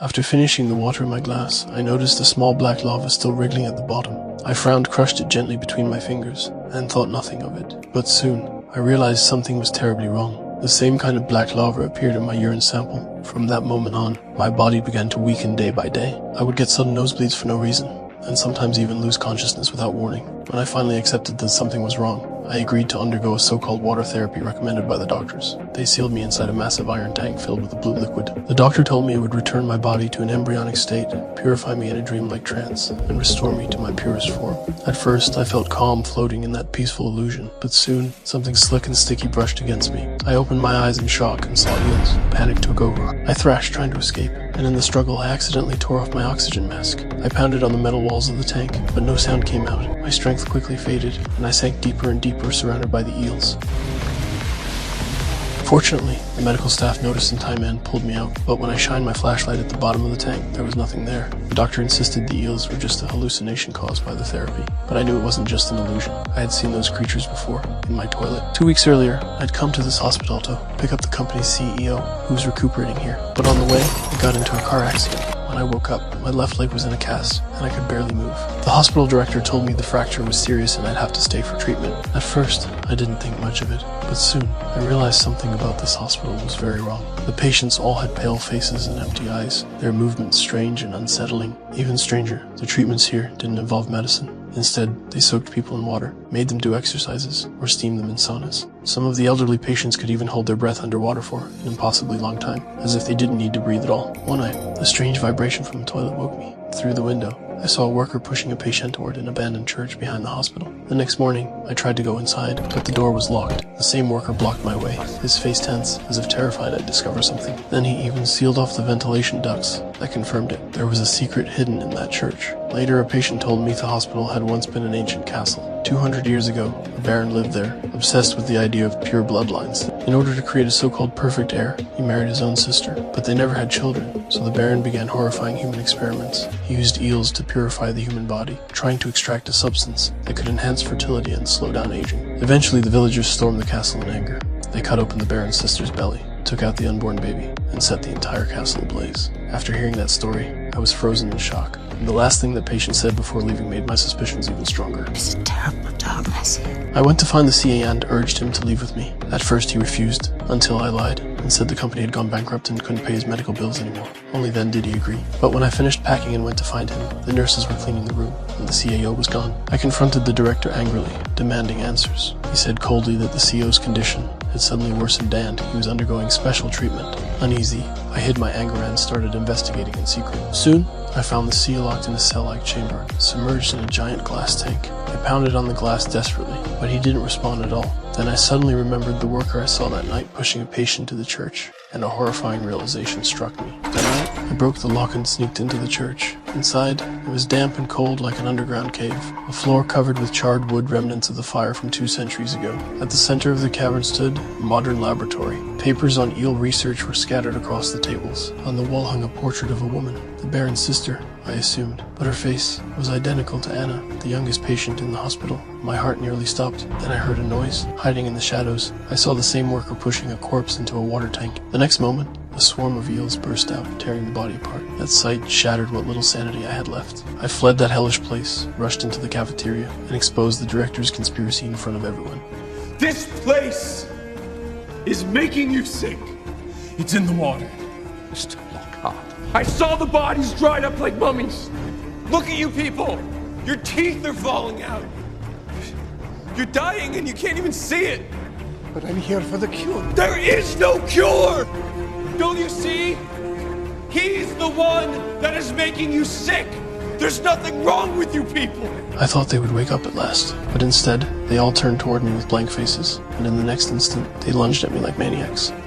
After finishing the water in my glass, I noticed a small black lava still wriggling at the bottom. I frowned, crushed it gently between my fingers, and thought nothing of it. But soon, I realized something was terribly wrong. The same kind of black lava appeared in my urine sample. From that moment on, my body began to weaken day by day. I would get sudden nosebleeds for no reason, and sometimes even lose consciousness without warning. When I finally accepted that something was wrong, I agreed to undergo a so-called water therapy recommended by the doctors. They sealed me inside a massive iron tank filled with a blue liquid. The doctor told me it would return my body to an embryonic state, purify me in a dreamlike trance, and restore me to my purest form. At first, I felt calm floating in that peaceful illusion, but soon, something slick and sticky brushed against me. I opened my eyes in shock and saw eels. Panic took over. I thrashed trying to escape, and in the struggle I accidentally tore off my oxygen mask. I pounded on the metal walls of the tank, but no sound came out. My strength quickly faded, and I sank deeper and deeper, surrounded by the eels. Fortunately, the medical staff noticed in time and pulled me out, but when I shined my flashlight at the bottom of the tank, there was nothing there. The doctor insisted the eels were just a hallucination caused by the therapy, but I knew it wasn't just an illusion. I had seen those creatures before, in my toilet. 2 weeks earlier, I'd come to this hospital to pick up the company's CEO, who was recuperating here, but on the way, I got into a car accident. When I woke up, my left leg was in a cast, and I could barely move. The hospital director told me the fracture was serious and I'd have to stay for treatment. At first, I didn't think much of it, but soon, I realized something about this hospital was very wrong. The patients all had pale faces and empty eyes, their movements strange and unsettling. Even stranger, the treatments here didn't involve medicine. Instead, they soaked people in water, made them do exercises, or steamed them in saunas. Some of the elderly patients could even hold their breath underwater for an impossibly long time, as if they didn't need to breathe at all. One night, a strange vibration from the toilet woke me. Through the window, I saw a worker pushing a patient toward an abandoned church behind the hospital. The next morning, I tried to go inside, but the door was locked. The same worker blocked my way, his face tense, as if terrified I'd discover something. Then he even sealed off the ventilation ducts. I confirmed it. There was a secret hidden in that church. Later, a patient told me the hospital had once been an ancient castle. 200 years ago, a baron lived there, obsessed with the idea of pure bloodlines. In order to create a so-called perfect heir, he married his own sister, but they never had children, so the baron began horrifying human experiments. He used eels to purify the human body, trying to extract a substance that could enhance fertility and slow down aging. Eventually, the villagers stormed the castle in anger. They cut open the baron's sister's belly, took out the unborn baby, and set the entire castle ablaze. After hearing that story, I was frozen in shock. And the last thing that patient said before leaving made my suspicions even stronger. It's a terrible darkness. I went to find the CA and urged him to leave with me. At first he refused, until I lied, and said the company had gone bankrupt and couldn't pay his medical bills anymore. Only then did he agree. But when I finished packing and went to find him, the nurses were cleaning the room, and the CAO was gone. I confronted the director angrily, demanding answers. He said coldly that the CEO's condition had suddenly worsened and he was undergoing special treatment. Uneasy, I hid my anger and started investigating in secret. Soon, I found the seal locked in a cell-like chamber, submerged in a giant glass tank. I pounded on the glass desperately, but he didn't respond at all. Then I suddenly remembered the worker I saw that night pushing a patient to the church, and a horrifying realization struck me. That night, I broke the lock and sneaked into the church. Inside, it was damp and cold like an underground cave, a floor covered with charred wood remnants of the fire from 2 centuries ago. At the center of the cavern stood a modern laboratory. Papers on eel research were scattered across the tables. On the wall hung a portrait of a woman, the baron's sister, I assumed, but her face was identical to Anna, the youngest patient in the hospital. My heart nearly stopped. Then I heard a noise. Hiding in the shadows, I saw the same worker pushing a corpse into a water tank. The next moment, a swarm of eels burst out, tearing the body apart. That sight shattered what little sanity I had left. I fled that hellish place, rushed into the cafeteria, and exposed the director's conspiracy in front of everyone. This place is making you sick. It's in the water. Mr. Lockhart. I saw the bodies dried up like mummies. Look at you people. Your teeth are falling out. You're dying and you can't even see it. But I'm here for the cure. There is no cure. Don't you see? He's the one that is making you sick. There's nothing wrong with you people. I thought they would wake up at last, but instead, they all turned toward me with blank faces, and in the next instant, they lunged at me like maniacs.